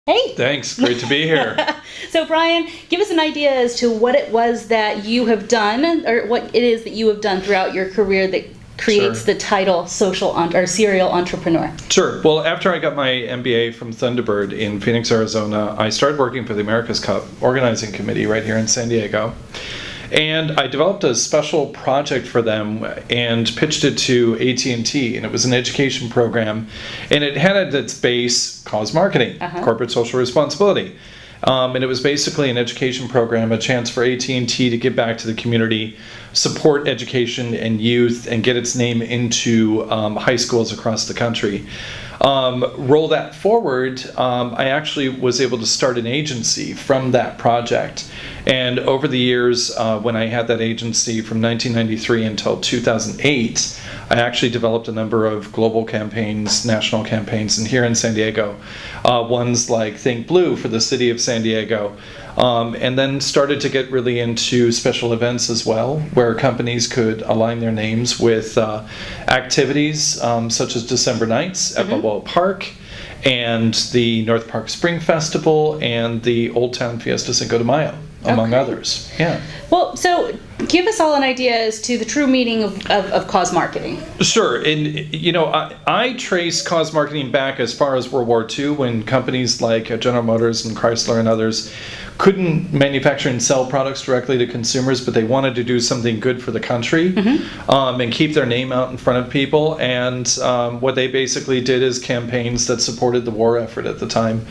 Hey. Thanks. Great to be here. So, Brian, give us an idea as to what it was that you have done, or what it is that you have done throughout your career that creates the title serial entrepreneur. Sure. Well, after I got my MBA from Thunderbird in Phoenix, Arizona, I started working for the America's Cup organizing committee right here in San Diego. And I developed a special project for them and pitched it to AT&T, and it was an education program, and it had at its base cause marketing, corporate social responsibility. And it was basically an education program, a chance for AT&T to give back to the community, support education and youth, and get its name into high schools across the country. Roll that forward, I actually was able to start an agency from that project. And over the years, when I had that agency from 1993 until 2008, I actually developed a number of global campaigns, national campaigns, and here in San Diego, ones like Think Blue for the city of San Diego, and then started to get really into special events as well, where companies could align their names with activities such as December Nights at Balboa Park, and the North Park Spring Festival, and the Old Town Fiesta Cinco de Mayo, among others. Yeah. Well, so give us all an idea as to the true meaning of cause marketing. Sure. And, you know, I trace cause marketing back as far as World War II, when companies like General Motors and Chrysler and others couldn't manufacture and sell products directly to consumers, but they wanted to do something good for the country and keep their name out in front of people. And what they basically did is campaigns that supported the war effort at the time.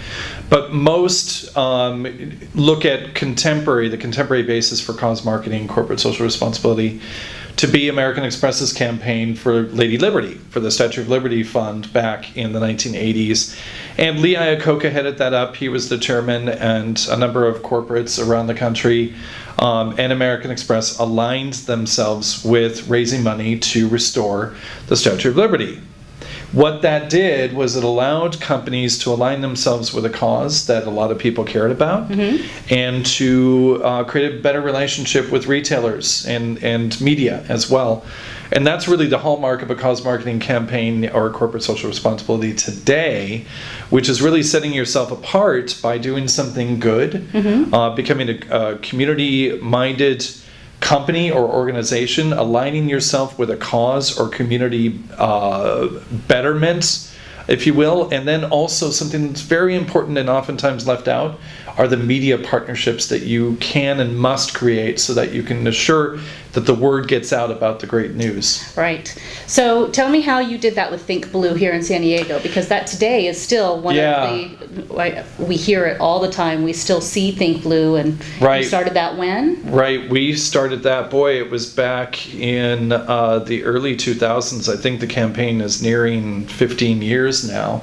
But most look at the contemporary basis for cause marketing, corporate social responsibility, to be American Express's campaign for Lady Liberty, for the Statue of Liberty Fund back in the 1980s. And Lee Iacocca headed that up. He was the chairman, and a number of corporates around the country and American Express aligned themselves with raising money to restore the Statue of Liberty. What that did was it allowed companies to align themselves with a cause that a lot of people cared about, and to create a better relationship with retailers and media as well. And that's really the hallmark of a cause marketing campaign or corporate social responsibility today, which is really setting yourself apart by doing something good, becoming a community-minded company or organization, aligning yourself with a cause or community betterment, if you will. And then also something that's very important and oftentimes left out are the media partnerships that you can and must create so that you can assure that the word gets out about the great news. Right. So tell me how you did that with Think Blue here in San Diego, because that today is still one of the, we hear it all the time. We still see Think Blue, and you started that when? Right. We started that, boy, it was back in the early 2000s. I think the campaign is nearing 15 years now.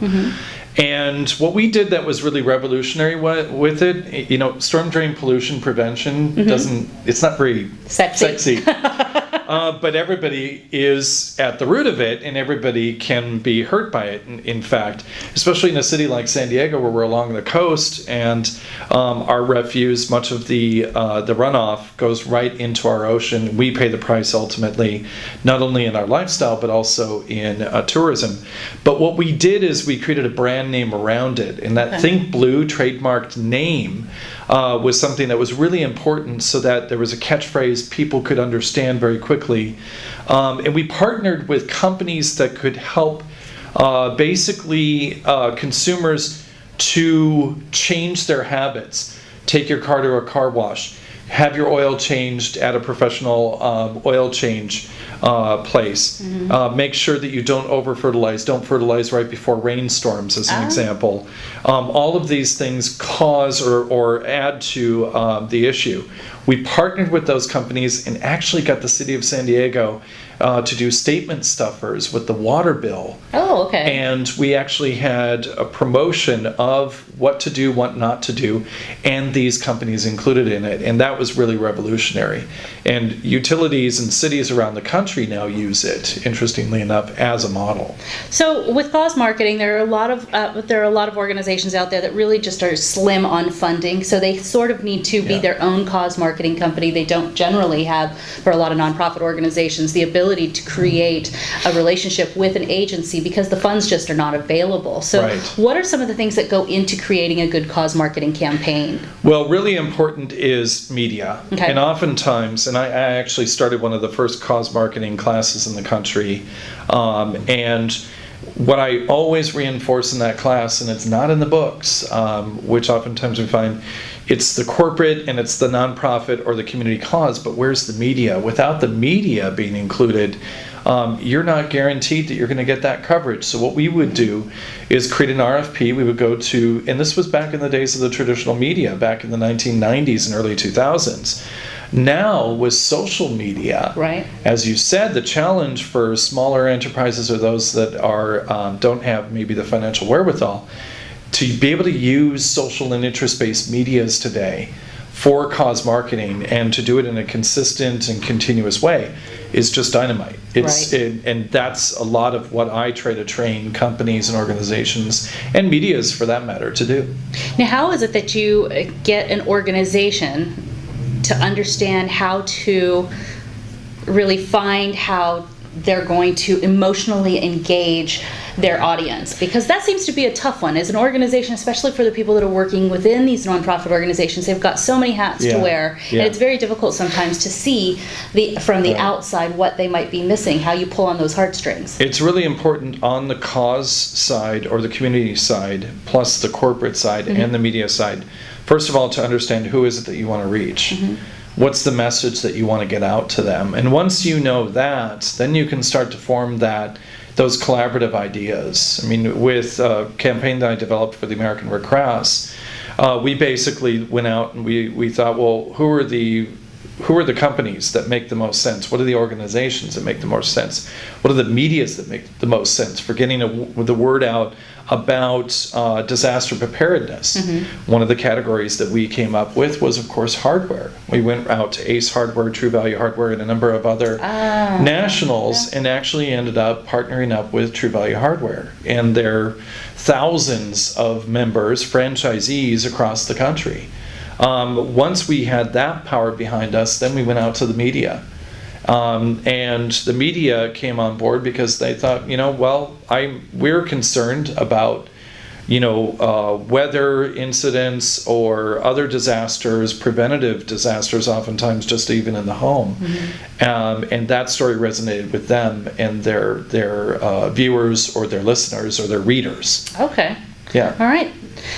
And what we did that was really revolutionary with it, you know, storm drain pollution prevention it's not very sexy. But everybody is at the root of it, and everybody can be hurt by it, in fact, especially in a city like San Diego, where we're along the coast, and our refuse, much of the runoff goes right into our ocean. We pay the price ultimately, not only in our lifestyle, but also in tourism. But what we did is we created a brand name around it, and that Think Blue trademarked name was something that was really important, so that there was a catchphrase people could understand very quickly. And we partnered with companies that could help basically consumers to change their habits. Take your car to a car wash. Have your oil changed at a professional oil change place. Make sure that you don't over-fertilize. Don't fertilize right before rainstorms, as an example. All of these things cause or add to the issue. We partnered with those companies and actually got the city of San Diego to do statement stuffers with the water bill. Oh, okay. And we actually had a promotion of what to do, what not to do, and these companies included in it. And that was really revolutionary. And utilities and cities around the country now use it, interestingly enough, as a model. So with cause marketing, there are a lot of organizations out there that really just are slim on funding. So they sort of need to be their own cause marketing company. They don't generally have, for a lot of nonprofit organizations, the ability ability to create a relationship with an agency because the funds just are not available. So what are some of the things that go into creating a good cause marketing campaign? Well, really important is media. Okay. And oftentimes, and I actually started one of the first cause marketing classes in the country, and what I always reinforce in that class, and it's not in the books, which oftentimes we find, it's the corporate and it's the nonprofit or the community cause, but where's the media? Without the media being included, you're not guaranteed that you're going to get that coverage. So what we would do is create an RFP. We would go to, and this was back in the days of the traditional media, back in the 1990s and early 2000s. Now, with social media, as you said, the challenge for smaller enterprises or those that are don't have maybe the financial wherewithal to be able to use social and interest-based medias today for cause marketing and to do it in a consistent and continuous way is just dynamite. And that's a lot of what I try to train companies and organizations and medias, for that matter, to do. Now, how is it that you get an organization to understand how to really find how they're going to emotionally engage their audience? Because that seems to be a tough one. As an organization, especially for the people that are working within these nonprofit organizations, they've got so many hats to wear, and it's very difficult sometimes to see from the outside what they might be missing, how you pull on those heartstrings. It's really important on the cause side or the community side, plus the corporate side and the media side. First of all, to understand who is it that you want to reach. What's the message that you want to get out to them? And once you know that, then you can start to form those collaborative ideas. I mean, with a campaign that I developed for the American Red Cross, we basically went out and we thought, well, who are the companies that make the most sense? What are the organizations that make the most sense? What are the medias that make the most sense for getting the word out about disaster preparedness? One of the categories that we came up with was, of course, hardware. We went out to Ace Hardware, True Value Hardware, and a number of other nationals, and actually ended up partnering up with True Value Hardware and their thousands of members, franchisees across the country. Once we had that power behind us, then we went out to the media. And the media came on board because they thought, we're concerned about, weather incidents or other disasters, preventative disasters, oftentimes just even in the home. And that story resonated with them and their viewers or their listeners or their readers. Okay. Yeah. All right.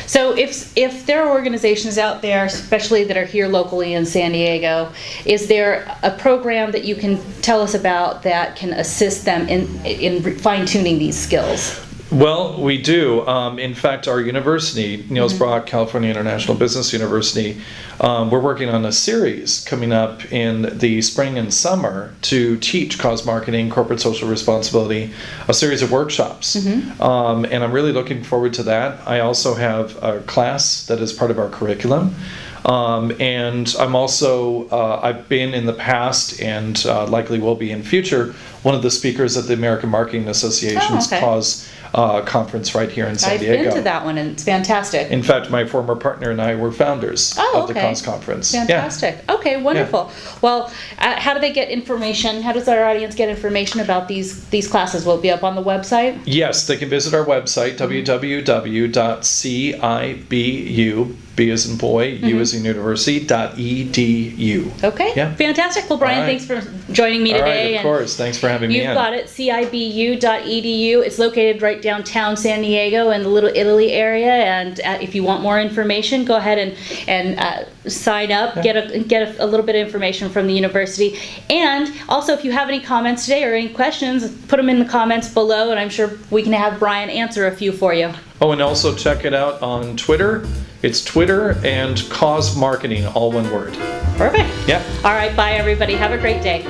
So if there are organizations out there, especially that are here locally in San Diego, is there a program that you can tell us about that can assist them in fine-tuning these skills? Well, we do. In fact, our university, Niels Brock California International Business University, we're working on a series coming up in the spring and summer to teach cause marketing, corporate social responsibility, a series of workshops. And I'm really looking forward to that. I also have a class that is part of our curriculum. And I'm also, I've been in the past and likely will be in future, one of the speakers at the American Marketing Association's cause conference right here in San Diego. I've been to that one and it's fantastic. In fact, my former partner and I were founders of the cause conference. Fantastic. Yeah. Okay, wonderful. Well, how do they get information? How does our audience get information about these classes? Will it be up on the website? Yes, they can visit our website, www.cibu, B as in boy, U as in university.edu. Okay, fantastic. Well, Brian, thanks for joining me today. All right, of course. Thanks for having me in. You've got it, cibu.edu. It's located right downtown San Diego in the Little Italy area. And if you want more information, go ahead and sign up, get a little bit of information from the university. And also, if you have any comments today or any questions, put them in the comments below, and I'm sure we can have Brian answer a few for you. Oh, and also check it out on Twitter. It's Twitter and Cause Marketing, all one word. Perfect. Yeah. All right, bye everybody. Have a great day.